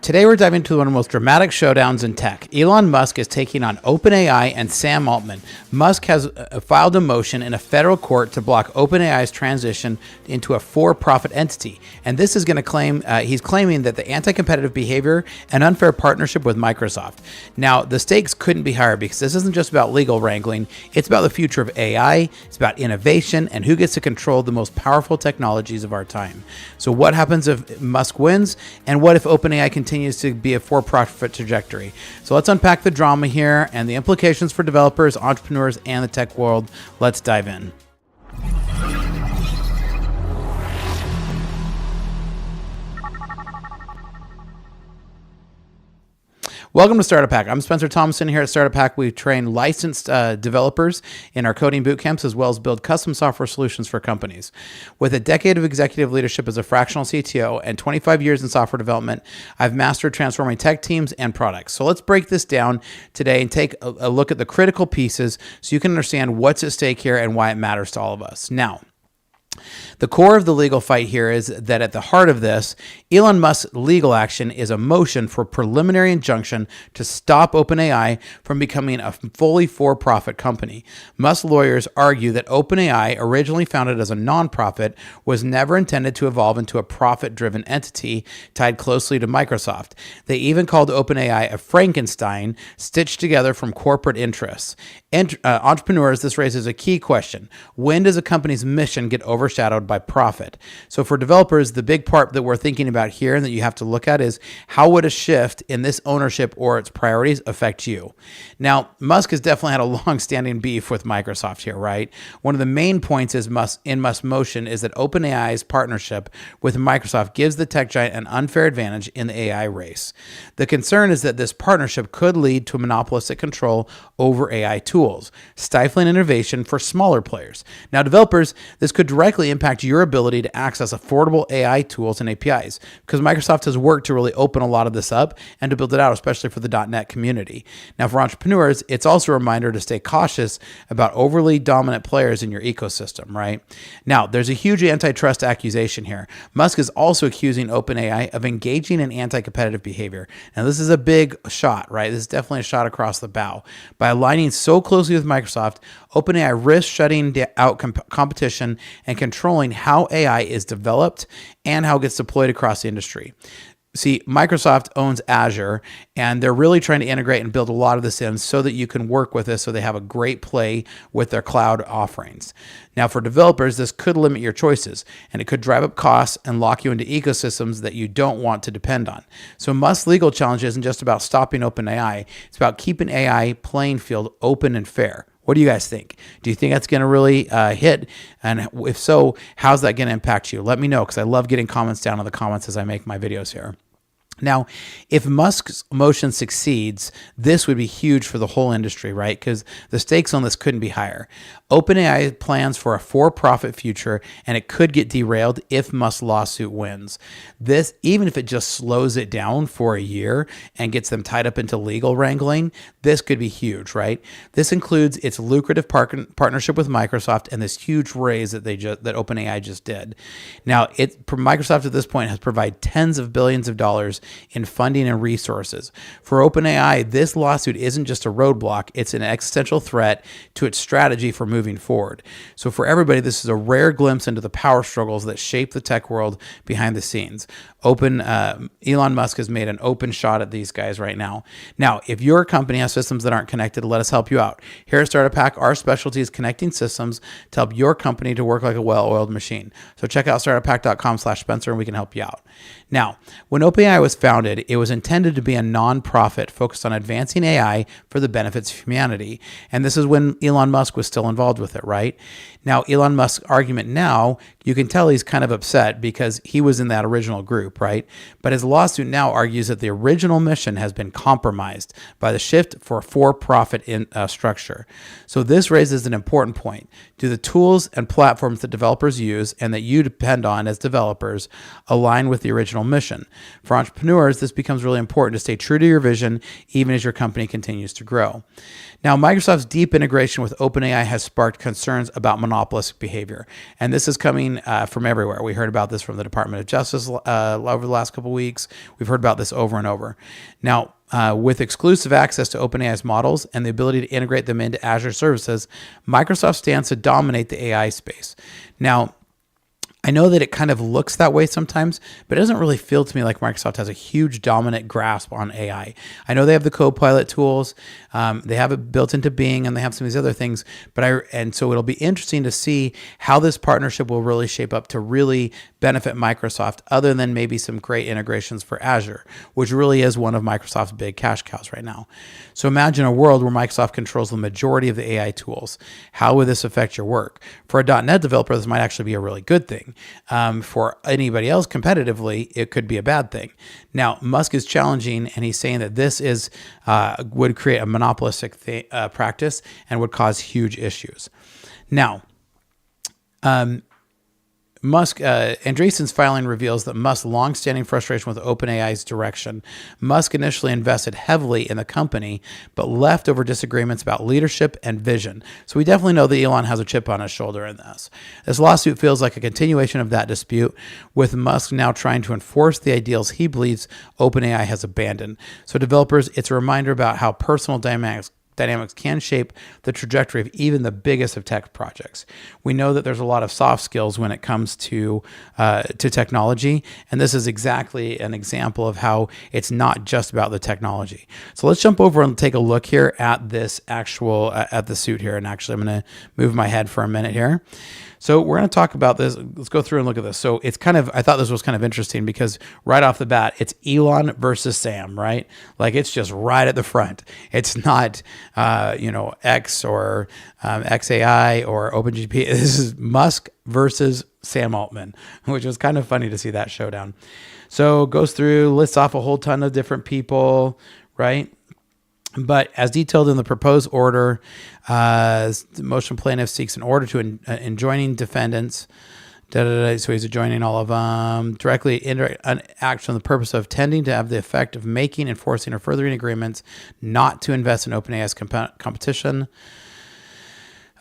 Today we're diving into one of the most dramatic showdowns in tech. Elon Musk is taking on OpenAI and Sam Altman. Musk has filed a motion in a federal court to block OpenAI's transition into a for-profit entity. And this is going to claim, he's claiming that the anti-competitive behavior and unfair partnership with Microsoft. Now, the stakes couldn't be higher because this isn't just about legal wrangling. It's about the future of AI. It's about innovation and who gets to control the most powerful technologies of our time. So what happens if Musk wins? And what if OpenAI continues to be a for-profit trajectory? So let's unpack the drama here and the implications for developers, entrepreneurs, and the tech world. Let's dive in. Welcome to Startup Hack. I'm Spencer Thompson here at Startup Hack. We train licensed developers in our coding boot camps, as well as build custom software solutions for companies. With a decade of executive leadership as a fractional CTO and 25 years in software development, I've mastered transforming tech teams and products. So let's break this down today and take a look at the critical pieces so you can understand what's at stake here and why it matters to all of us. Now, the core of the legal fight here is that at the heart of this, Elon Musk's legal action is a motion for preliminary injunction to stop OpenAI from becoming a fully for-profit company. Musk's lawyers argue that OpenAI, originally founded as a nonprofit, was never intended to evolve into a profit-driven entity tied closely to Microsoft. They even called OpenAI a Frankenstein stitched together from corporate interests. Entrepreneurs, this raises a key question. When does a company's mission get overshadowed by profit? So for developers, the big part that we're thinking about here and that you have to look at is how would a shift in this ownership or its priorities affect you? Now, Musk has definitely had a long-standing beef with Microsoft here, right? One of the main points in Musk's motion is that OpenAI's partnership with Microsoft gives the tech giant an unfair advantage in the AI race. The concern is that this partnership could lead to monopolistic control over AI tools, stifling innovation for smaller players. Now, developers, this could directly impact your ability to access affordable AI tools and APIs because Microsoft has worked to really open a lot of this up and to build it out, especially for the .NET community. Now, for entrepreneurs, it's also a reminder to stay cautious about overly dominant players in your ecosystem, right? Now, there's a huge antitrust accusation here. Musk is also accusing OpenAI of engaging in anti-competitive behavior. Now, this is a big shot, right? This is definitely a shot across the bow. By aligning so closely with Microsoft, OpenAI risks shutting out competition and controlling how AI is developed and how it gets deployed across the industry. See, Microsoft owns Azure, and they're really trying to integrate and build a lot of this in so that you can work with this so they have a great play with their cloud offerings. Now, for developers, this could limit your choices, and it could drive up costs and lock you into ecosystems that you don't want to depend on. So Musk's legal challenge isn't just about stopping OpenAI. It's about keeping AI playing field open and fair. What do you guys think? Do you think that's going to really hit? And if so, how's that going to impact you? Let me know because I love getting comments down in the comments as I make my videos here. Now, if Musk's motion succeeds, this would be huge for the whole industry, right? Because the stakes on this couldn't be higher. OpenAI plans for a for-profit future, and it could get derailed if Musk's lawsuit wins. This, even if it just slows it down for a year and gets them tied up into legal wrangling, this could be huge, right? This includes its lucrative partnership with Microsoft and this huge raise that OpenAI just did. Now, Microsoft at this point has provided tens of billions of dollars in funding and resources. For OpenAI, this lawsuit isn't just a roadblock, it's an existential threat to its strategy for moving forward. So for everybody, this is a rare glimpse into the power struggles that shape the tech world behind the scenes. Elon Musk has made an open shot at these guys right now. Now, if your company has systems that aren't connected, let us help you out. Here at Startup Hack, our specialty is connecting systems to help your company to work like a well-oiled machine. So check out startuphack.com/Spencer and we can help you out. Now, when OpenAI was founded, it was intended to be a nonprofit focused on advancing AI for the benefits of humanity. And this is when Elon Musk was still involved with it, right? Now, Elon Musk's argument now, you can tell he's kind of upset because he was in that original group, right? But his lawsuit now argues that the original mission has been compromised by the shift for a for-profit structure. So this raises an important point. Do the tools and platforms that developers use and that you depend on as developers align with the original original mission. For entrepreneurs, this becomes really important to stay true to your vision, even as your company continues to grow. Now, Microsoft's deep integration with OpenAI has sparked concerns about monopolistic behavior. And this is coming from everywhere. We heard about this from the Department of Justice over the last couple of weeks. We've heard about this over and over. Now, with exclusive access to OpenAI's models and the ability to integrate them into Azure services, Microsoft stands to dominate the AI space. Now, I know that it kind of looks that way sometimes, but it doesn't really feel to me like Microsoft has a huge dominant grasp on AI. I know they have the Copilot tools, they have it built into Bing, and they have some of these other things. So it'll be interesting to see how this partnership will really shape up to really benefit Microsoft, other than maybe some great integrations for Azure, which really is one of Microsoft's big cash cows right now. So imagine a world where Microsoft controls the majority of the AI tools. How would this affect your work? For a .NET developer, this might actually be a really good thing. For anybody else competitively, it could be a bad thing. Now, Musk is challenging, and he's saying that this would create a monopolistic practice and would cause huge issues. Now, Andreessen's filing reveals that Musk's longstanding frustration with OpenAI's direction. Musk initially invested heavily in the company, but left over disagreements about leadership and vision. So we definitely know that Elon has a chip on his shoulder in this. This lawsuit feels like a continuation of that dispute, with Musk now trying to enforce the ideals he believes OpenAI has abandoned. So developers, it's a reminder about how personal dynamics can shape the trajectory of even the biggest of tech projects. We know that there's a lot of soft skills when it comes to technology, and this is exactly an example of how it's not just about the technology. So let's jump over and take a look here at this actual at the suit here. And actually, I'm going to move my head for a minute here. So we're going to talk about this. Let's go through and look at this. So it's I thought this was kind of interesting because right off the bat, it's Elon versus Sam, right? Like it's just right at the front. It's not, X or XAI or OpenGP. This is Musk versus Sam Altman, which was kind of funny to see that showdown. So goes through, lists off a whole ton of different people, right? But as detailed in the proposed order, the motion plaintiff seeks an order to enjoining defendants. So he's adjoining all of them. Directly, indirect action on the purpose of tending to have the effect of making, enforcing, or furthering agreements not to invest in OpenAI's competition.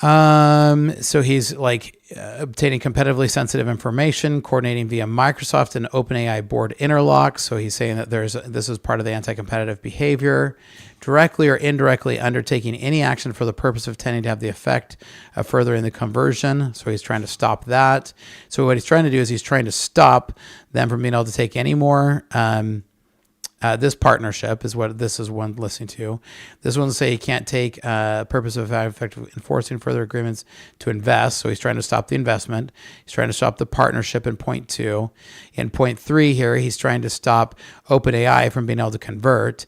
So he's obtaining competitively sensitive information, coordinating via Microsoft and OpenAI board interlock. So he's saying that this is part of the anti-competitive behavior. Directly or indirectly undertaking any action for the purpose of tending to have the effect of furthering the conversion. So he's trying to stop that. So what he's trying to do is he's trying to stop them from being able to take any more. This partnership is what this is one listening to. This one say he can't take purpose of effective enforcing further agreements to invest. So he's trying to stop the investment. He's trying to stop the partnership in point 2. In point 3 here, he's trying to stop OpenAI from being able to convert.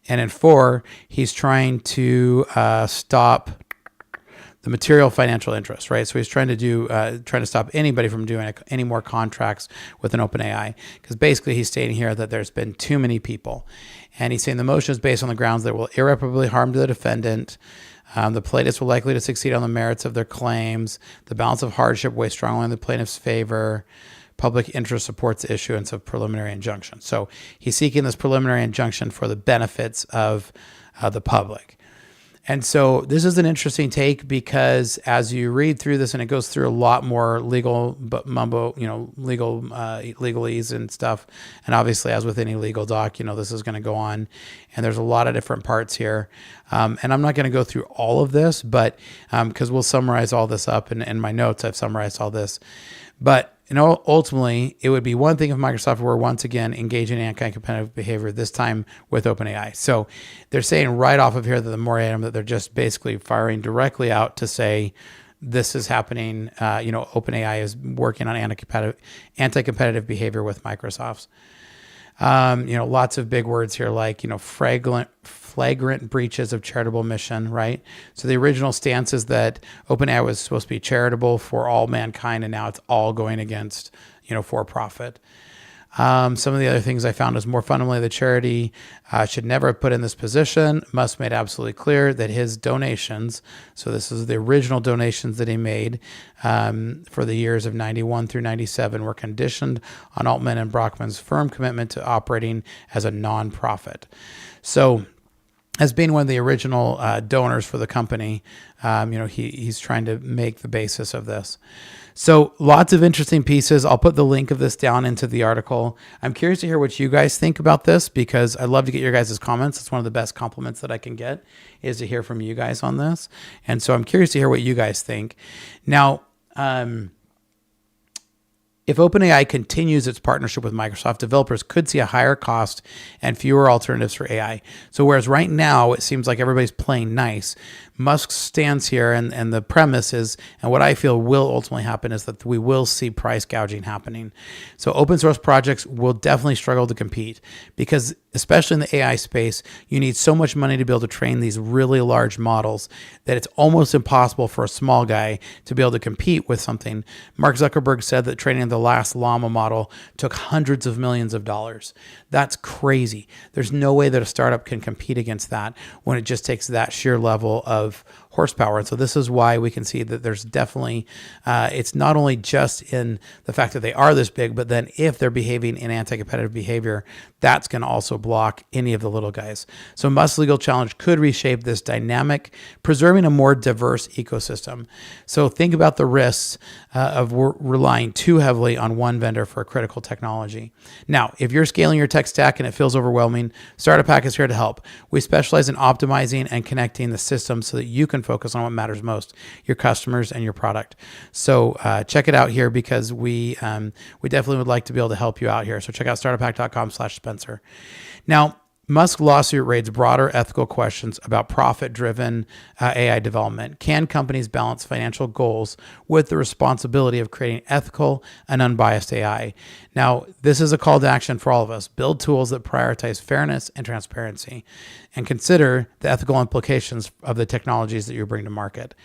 And in 4, he's trying to stop the material financial interest, right? So he's trying to stop anybody from doing any more contracts with an OpenAI, because basically he's stating here that there's been too many people, and he's saying the motion is based on the grounds that will irreparably harm to the defendant. The plaintiffs were likely to succeed on the merits of their claims. The balance of hardship weighs strongly in the plaintiff's favor. Public interest supports the issuance of preliminary injunction. So he's seeking this preliminary injunction for the benefits of the public. And so this is an interesting take, because as you read through this, and it goes through a lot more legal legalese and stuff. And obviously, as with any legal doc, this is going to go on, and there's a lot of different parts here. And I'm not going to go through all of this, but because we'll summarize all this up in my notes, I've summarized all this. But ultimately, it would be one thing if Microsoft were once again engaging in anti-competitive behavior, this time with OpenAI. So they're saying right off of here that the moratorium, that they're just basically firing directly out to say this is happening. OpenAI is working on anti-competitive behavior with Microsoft's. Lots of big words here like, flagrant breaches of charitable mission, right? So the original stance is that OpenAI was supposed to be charitable for all mankind, and now it's all going against, for profit. Some of the other things I found is more fundamentally the charity should never have put in this position. Musk made absolutely clear that his donations, so this is the original donations that he made for the years of 91 through 97, were conditioned on Altman and Brockman's firm commitment to operating as a nonprofit. So as being one of the original donors for the company, he's trying to make the basis of this. So lots of interesting pieces. I'll put the link of this down into the article. I'm curious to hear what you guys think about this, because I'd love to get your guys' comments. It's one of the best compliments that I can get, is to hear from you guys on this. And so I'm curious to hear what you guys think. Now, if OpenAI continues its partnership with Microsoft, developers could see a higher cost and fewer alternatives for AI. So whereas right now it seems like everybody's playing nice, Musk stands here and the premise is, and what I feel will ultimately happen, is that we will see price gouging happening. So open source projects will definitely struggle to compete, because especially in the AI space, you need so much money to be able to train these really large models that it's almost impossible for a small guy to be able to compete with something. Mark Zuckerberg said that training the last Llama model took hundreds of millions of dollars. That's crazy. There's no way that a startup can compete against that when it just takes that sheer level of horsepower. And so this is why we can see that there's definitely, it's not only just in the fact that they are this big, but then if they're behaving in anti-competitive behavior, that's going to also block any of the little guys. So Musk's legal challenge could reshape this dynamic, preserving a more diverse ecosystem. So think about the risks of relying too heavily on one vendor for a critical technology. Now, if you're scaling your tech stack and it feels overwhelming, Startup Pack is here to help. We specialize in optimizing and connecting the system so that you can focus on what matters most, your customers and your product. So check it out here, because we definitely would like to be able to help you out here. So check out startuphack.com/Spencer. Now, Musk's lawsuit raises broader ethical questions about profit-driven AI development. Can companies balance financial goals with the responsibility of creating ethical and unbiased AI? Now, this is a call to action for all of us. Build tools that prioritize fairness and transparency, and consider the ethical implications of the technologies that you bring to market.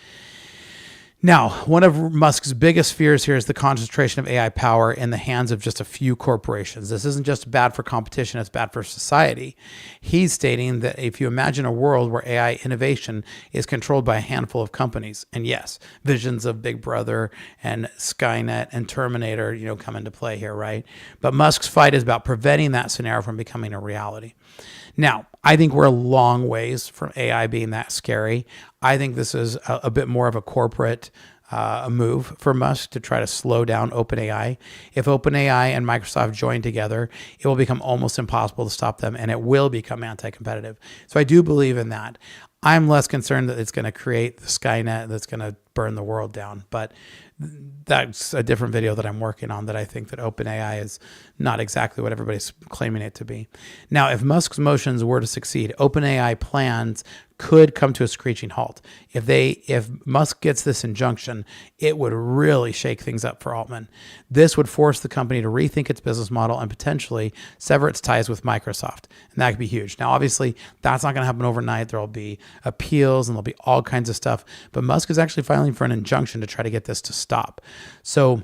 Now, one of Musk's biggest fears here is the concentration of AI power in the hands of just a few corporations. This isn't just bad for competition, it's bad for society. He's stating that if you imagine a world where AI innovation is controlled by a handful of companies, and yes, visions of Big Brother and Skynet and Terminator, come into play here, right? But Musk's fight is about preventing that scenario from becoming a reality. Now, I think we're a long ways from AI being that scary. I think this is a bit more of a corporate move for Musk to try to slow down OpenAI. If OpenAI and Microsoft join together, it will become almost impossible to stop them, and it will become anti-competitive. So I do believe in that. I'm less concerned that it's going to create the Skynet that's going to burn the world down, but that's a different video that I'm working on, that I think that OpenAI is not exactly what everybody's claiming it to be. Now, if Musk's motions were to succeed, OpenAI plans could come to a screeching halt. If Musk gets this injunction, it would really shake things up for Altman. This would force the company to rethink its business model and potentially sever its ties with Microsoft. And that could be huge. Now, obviously, that's not going to happen overnight. There will be appeals and there'll be all kinds of stuff. But Musk is actually filing for an injunction to try to get this to stop. So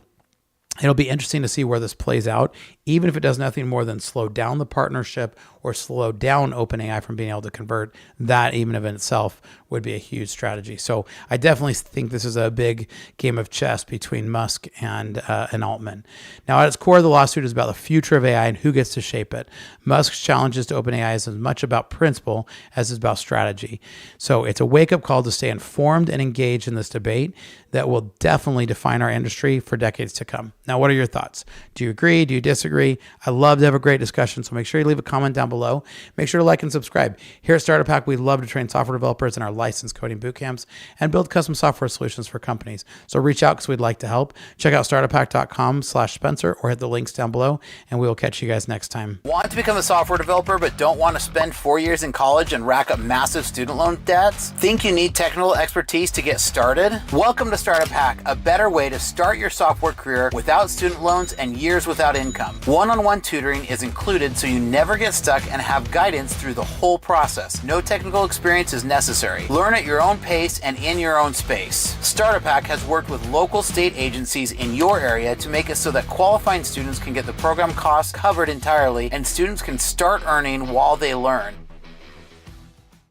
it'll be interesting to see where this plays out, even if it does nothing more than slow down the partnership or slow down OpenAI from being able to convert. That even of itself would be a huge strategy. So I definitely think this is a big game of chess between Musk and Altman. Now, at its core, the lawsuit is about the future of AI and who gets to shape it. Musk's challenges to OpenAI is as much about principle as it's about strategy. So it's a wake-up call to stay informed and engaged in this debate that will definitely define our industry for decades to come. Now, what are your thoughts? Do you agree? Do you disagree? I love to have a great discussion, so make sure you leave a comment down below. Make sure to like and subscribe. Here at Startup Pack, we love to train software developers in our licensed coding boot camps and build custom software solutions for companies. So reach out because we'd like to help. Check out startuphack.com/Spencer or hit the links down below, and we will catch you guys next time. Want to become a software developer but don't want to spend 4 years in college and rack up massive student loan debts? Think you need technical expertise to get started? Welcome to Startup Hack, a better way to start your software career without without student loans and years without income. One-on-one tutoring is included so you never get stuck and have guidance through the whole process. No technical experience is necessary. Learn at your own pace and in your own space. Starter Pack has worked with local state agencies in your area to make it so that qualifying students can get the program costs covered entirely and students can start earning while they learn.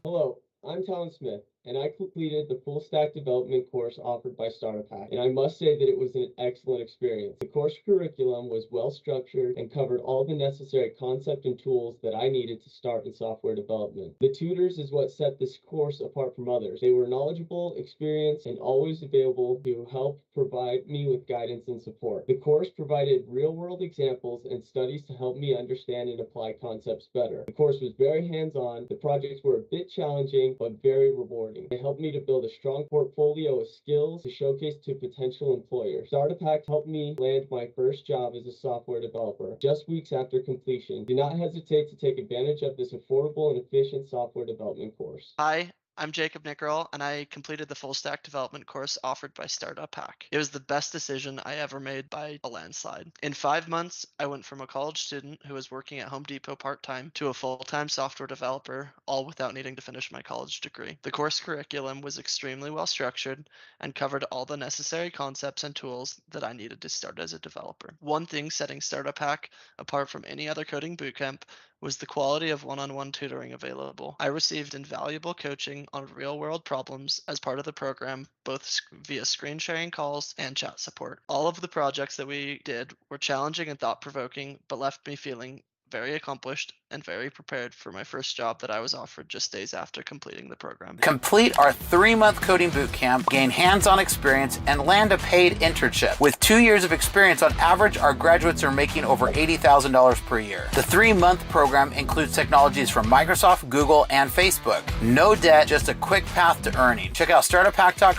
Hello, I'm Tom Smith, and I completed the full stack development course offered by Starter Pack, and I must say that it was an excellent experience. The course curriculum was well structured and covered all the necessary concepts and tools that I needed to start in software development. The tutors is what set this course apart from others. They were knowledgeable, experienced, and always available to help provide me with guidance and support. The course provided real-world examples and studies to help me understand and apply concepts better. The course was very hands-on. The projects were a bit challenging, but very rewarding. It helped me to build a strong portfolio of skills to showcase to potential employers. Starter Pack helped me land my first job as a software developer just weeks after completion. Do not hesitate to take advantage of this affordable and efficient software development course. Hi, I'm Jacob Nickerl, and I completed the full stack development course offered by Startup Pack. It was the best decision I ever made by a landslide. In 5 months, I went from a college student who was working at Home Depot part-time to a full-time software developer, all without needing to finish my college degree. The course curriculum was extremely well structured and covered all the necessary concepts and tools that I needed to start as a developer. One thing setting Startup Pack apart from any other coding bootcamp was the quality of one-on-one tutoring available. I received invaluable coaching on real-world problems as part of the program, both via screen sharing calls and chat support. All of the projects that we did were challenging and thought-provoking, but left me feeling very accomplished and very prepared for my first job that I was offered just days after completing the program. Complete our 3-month coding bootcamp, gain hands-on experience, and land a paid internship. With 2 years of experience, on average, our graduates are making over $80,000 per year. The 3-month program includes technologies from Microsoft, Google, and Facebook. No debt, just a quick path to earning. Check out starterpack.com.